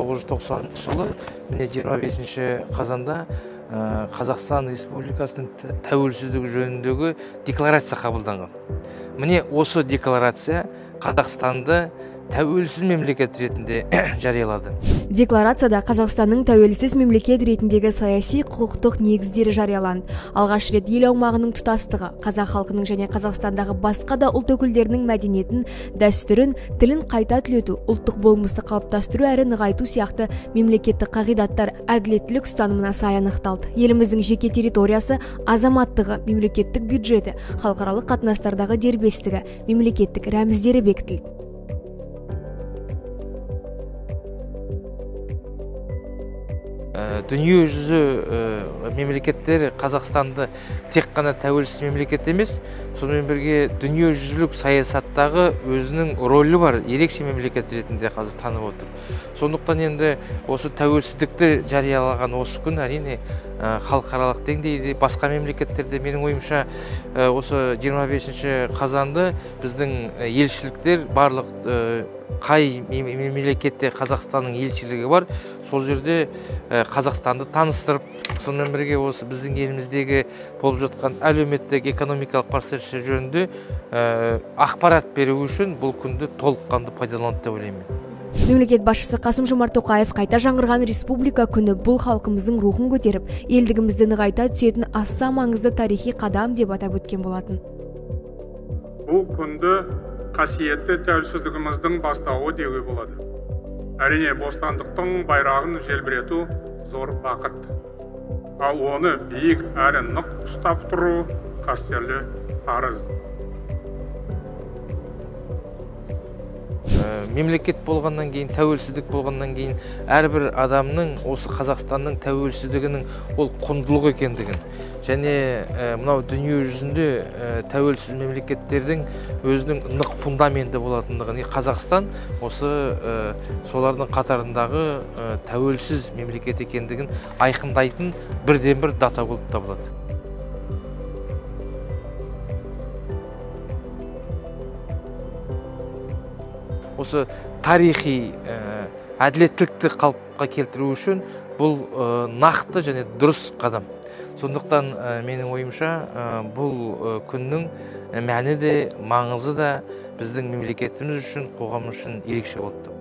1990 жылы міне 25 қазанда Қазақстан Республикасының тәуелсіздігі жөніндегі декларация қабылданған. Міне осы декларация Қазақстанды тәуелсіз мемлекет ретінде жариялады. Декларацияда Қазақстанның тәуелсіз мемлекет ретіндегі саяси құқықтық негіздері жарияланды. Алғаш рет ел аумағының тұтастығы, қазақ халқының және Қазақстандағы басқа да ұлт өкілдерінің мәдениетін, дәстүрін, тілін қайта түлету, ұлттық болмысты қалыптастыру әрі нығайту сияқты мемлекеттік қағидаттар әділеттілік ұстанымына сай анықталды. Еліміздің жеке территориясы, азаматтығы, мемлекеттік бюджеті, халықаралық қатынастардағы дербестігі, мемлекеттік рәміздері бекітілді. Дүние жүзі мемлекеттері Қазақстанды тек қана тәуелсіз мемлекет емес, сонымен бірге дүние жүзілік саясаттағы өзінің рөлі бар, ерекше мемлекет ретінде қазір танып отыр. Сондықтан енді осы тәуелсіздікті жариялаған осы күн әрине халықаралық деңгейде басқа мемлекеттерде менің ойымша осы 25 қазанды біздің елшіліктер барлық қай мемлекетте Қазақстанның елшілігі бар, сол жерде Қазақстанды таныстырып, сонымен бірге осы біздің еліміздегі болып жатқан әлеуметтік экономикалық процестер жөнінде ақпарат беру үшін бұл күнді толыққанды пайдаланды деп ойлаймын. Мемлекет басшысы Қасым-Жомарт Тоқаев қайта жаңғырған республика күні бұл халқымыздың рухын көтеріп, елдігімізді нығайта түсетін аса маңызды тарихи қадам деп атап өткен болатын. Бұл күнді қасиетті тәуелсіздігіміздің бастауы деуге болады. Әрине бостандықтың байрағын желбірету зор бақыт. Ал оны биік әрі нық ұстап тұру қастерлі парыз. Мемлекет болғаннан кейін, тәуелсіздік болғаннан кейін әрбір адамның осы Қазақстанның тәуелсіздігінің ол құндылық екендігін және мынау дүние жүзінде тәуелсіз мемлекеттердің өзінің нық фундаменті болатындығын, Қазақстан осы солардың қатарындағы тәуелсіз мемлекет екендігін айқындайтын бірден-бір дата болып табылады. Осы тарихи әділеттілікті қалыпқа келтіру үшін бұл нақты және дұрыс қадам. Сондықтан менің ойымша бұл күннің мәні де, маңызы да біздің мемлекетіміз үшін, қоғам үшін ерекше болды.